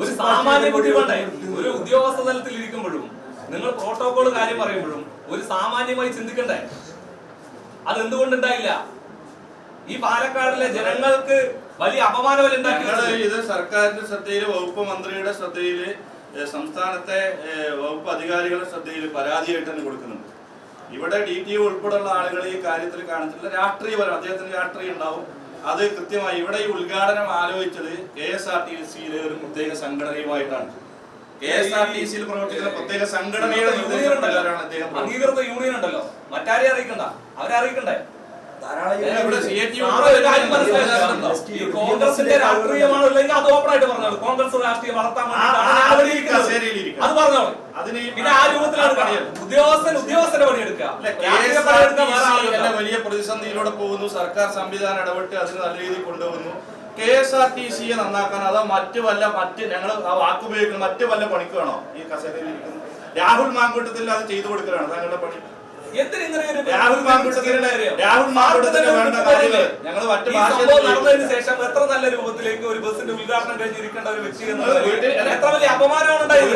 ഒരു സാമാന്യ ബുദ്ധി വേണ്ടേ? ഒരു ഉദ്യോഗസ്ഥ തലത്തിൽ ഇരിക്കുമ്പോഴും നിങ്ങൾ പ്രോട്ടോകോൾ കാര്യം പറയുമ്പോഴും ഒരു സാമാന്യമായി ചിന്തിക്കണ്ടേ? അതെന്തുകൊണ്ടുണ്ടായില്ല? ഈ പാലക്കാടിലെ ജനങ്ങൾക്ക് വലിയ അപമാനമല്ല ഉണ്ടാക്കി. ഇത് സർക്കാരിന്റെ ശ്രദ്ധയിൽ, വകുപ്പ് മന്ത്രിയുടെ ശ്രദ്ധയിൽ, സംസ്ഥാനത്തെ വകുപ്പ് അധികാരികളുടെ ശ്രദ്ധയിൽ പരാതിയായിട്ട് തന്നെ കൊടുക്കുന്നുണ്ട്. ഇവിടെ DTO ഉൾപ്പെടെയുള്ള ആളുകൾ ഈ കാര്യത്തിൽ കാണിച്ചിട്ടുള്ള രാഷ്ട്രീയപരം, അദ്ദേഹത്തിന് രാഷ്ട്രീയം ഉണ്ടാവും. അത് കൃത്യമായി ഇവിടെ ഈ ഉദ്ഘാടനം ആലോചിച്ചത് KSRTCയിലെ ഒരു പ്രത്യേക സംഘടനയുമായിട്ടാണ്. KSRTCയിൽ പ്രവർത്തിക്കുന്ന പ്രത്യേക സംഘടനയുടെ അംഗീകൃത യൂണിയൻ ഉണ്ടല്ലോ, മറ്റാരെ അറിയിക്കണ്ട, അവരെ അറിയിക്കണ്ടേ? കോൺഗ്രസിന്റെ രാഷ്ട്രീയമാണ് അല്ലെങ്കിൽ അത് ഓപ്പണായിട്ട് പറഞ്ഞോളൂ. കോൺഗ്രസ് രാഷ്ട്രീയം വളർത്താൻ അത് പറഞ്ഞോളൂ. പിന്നെ ആ രൂപത്തിലാണ് ഉദ്യോഗസ്ഥന്റെ പണിയെടുക്കുക. വലിയ പ്രതിസന്ധിയിലൂടെ പോകുന്നു, സർക്കാർ സംവിധാനം ഇടപെട്ട് അതിന് നല്ല രീതിയിൽ കൊണ്ടുപോകുന്നു. KSRTCയെ നന്നാക്കാൻ അതോ ഞങ്ങൾ ആ വാക്കുപയോഗിക്കുന്ന മറ്റു വല്ല പണിക്ക് വേണോ ഈ കസേരയിൽ ഇരിക്കുന്നത്? രാഹുൽ മാങ്കൂട്ടത്തിൽ അത് ചെയ്തു കൊടുക്കലാണ് താങ്കളുടെ പണി. രാഹുൽ മാങ്കൂട്ടത്തിന്റെ വേണ്ട കാര്യങ്ങൾ ഞങ്ങൾ മറ്റു നടന്നതിന് ശേഷം എത്ര നല്ല രൂപത്തിലേക്ക് ഒരു ബസിന്റെ ഉദ്ഘാടനം കഴിഞ്ഞിരിക്കേണ്ട ഒരു വ്യക്തി എത്ര വലിയ അപമാനമാണ് ഉണ്ടായത്.